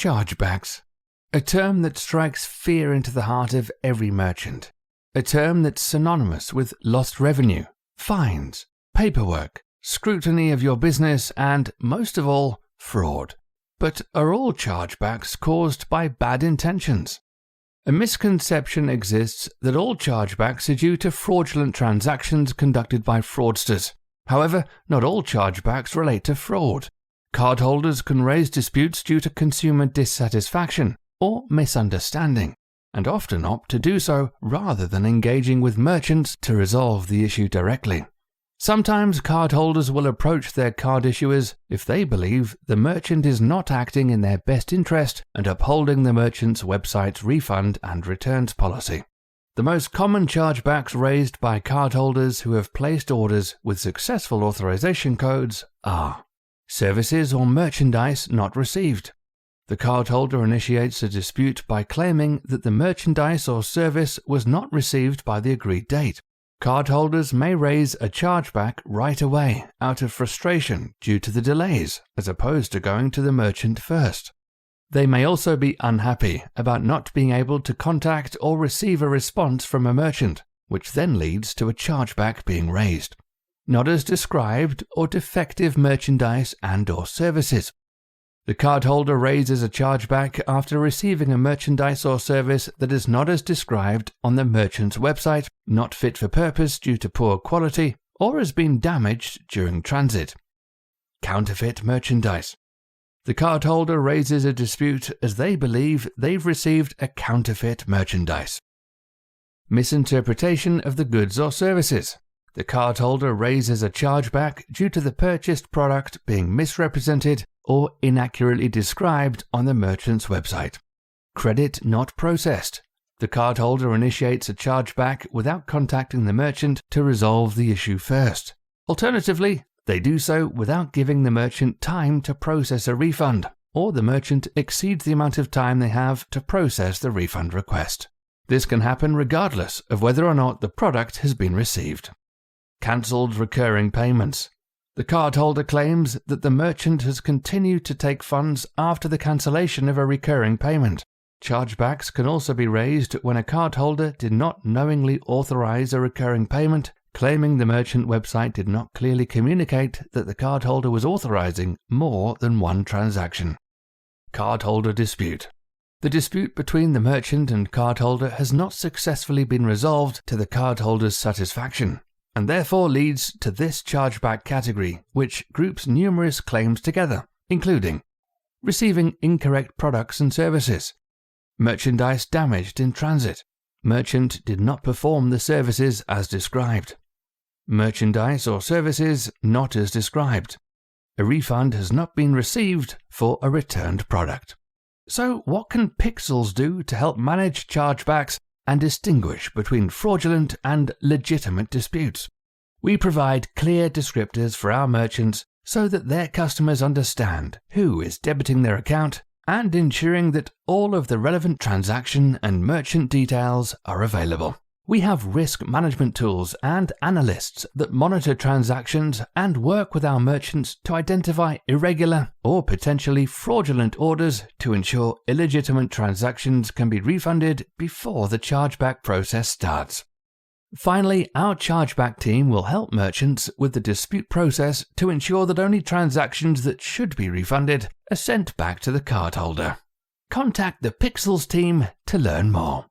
Chargebacks. A term that strikes fear into the heart of every merchant. A term that's synonymous with lost revenue, fines, paperwork, scrutiny of your business, and, most of all, fraud. But are all chargebacks caused by bad intentions? A misconception exists that all chargebacks are due to fraudulent transactions conducted by fraudsters. However, not all chargebacks relate to fraud. Cardholders can raise disputes due to consumer dissatisfaction or misunderstanding, and often opt to do so rather than engaging with merchants to resolve the issue directly. Sometimes cardholders will approach their card issuers if they believe the merchant is not acting in their best interest and upholding the merchant's website's refund and returns policy. The most common chargebacks raised by cardholders who have placed orders with successful authorization codes are services or merchandise not received. The cardholder initiates a dispute by claiming that the merchandise or service was not received by the agreed date. Cardholders may raise a chargeback right away out of frustration due to the delays, as opposed to going to the merchant first. They may also be unhappy about not being able to contact or receive a response from a merchant, which then leads to a chargeback being raised. Not as described or defective merchandise and/or services. The cardholder raises a chargeback after receiving a merchandise or service that is not as described on the merchant's website, not fit for purpose due to poor quality, or has been damaged during transit. Counterfeit merchandise. The cardholder raises a dispute as they believe they've received a counterfeit merchandise. Misinterpretation of the goods or services. The cardholder raises a chargeback due to the purchased product being misrepresented or inaccurately described on the merchant's website. Credit not processed. The cardholder initiates a chargeback without contacting the merchant to resolve the issue first. Alternatively, they do so without giving the merchant time to process a refund, or the merchant exceeds the amount of time they have to process the refund request. This can happen regardless of whether or not the product has been received. Cancelled recurring payments. The cardholder claims that the merchant has continued to take funds after the cancellation of a recurring payment. Chargebacks can also be raised when a cardholder did not knowingly authorize a recurring payment, claiming the merchant website did not clearly communicate that the cardholder was authorizing more than one transaction. Cardholder dispute. The dispute between the merchant and cardholder has not successfully been resolved to the cardholder's satisfaction, and therefore leads to this chargeback category, which groups numerous claims together, including receiving incorrect products and services, merchandise damaged in transit, merchant did not perform the services as described, merchandise or services not as described, a refund has not been received for a returned product. So what can Pixxles do to help manage chargebacks and distinguish between fraudulent and legitimate disputes? We provide clear descriptors for our merchants so that their customers understand who is debiting their account and ensuring that all of the relevant transaction and merchant details are available. We have risk management tools and analysts that monitor transactions and work with our merchants to identify irregular or potentially fraudulent orders to ensure illegitimate transactions can be refunded before the chargeback process starts. Finally, our chargeback team will help merchants with the dispute process to ensure that only transactions that should be refunded are sent back to the cardholder. Contact the Pixxles team to learn more.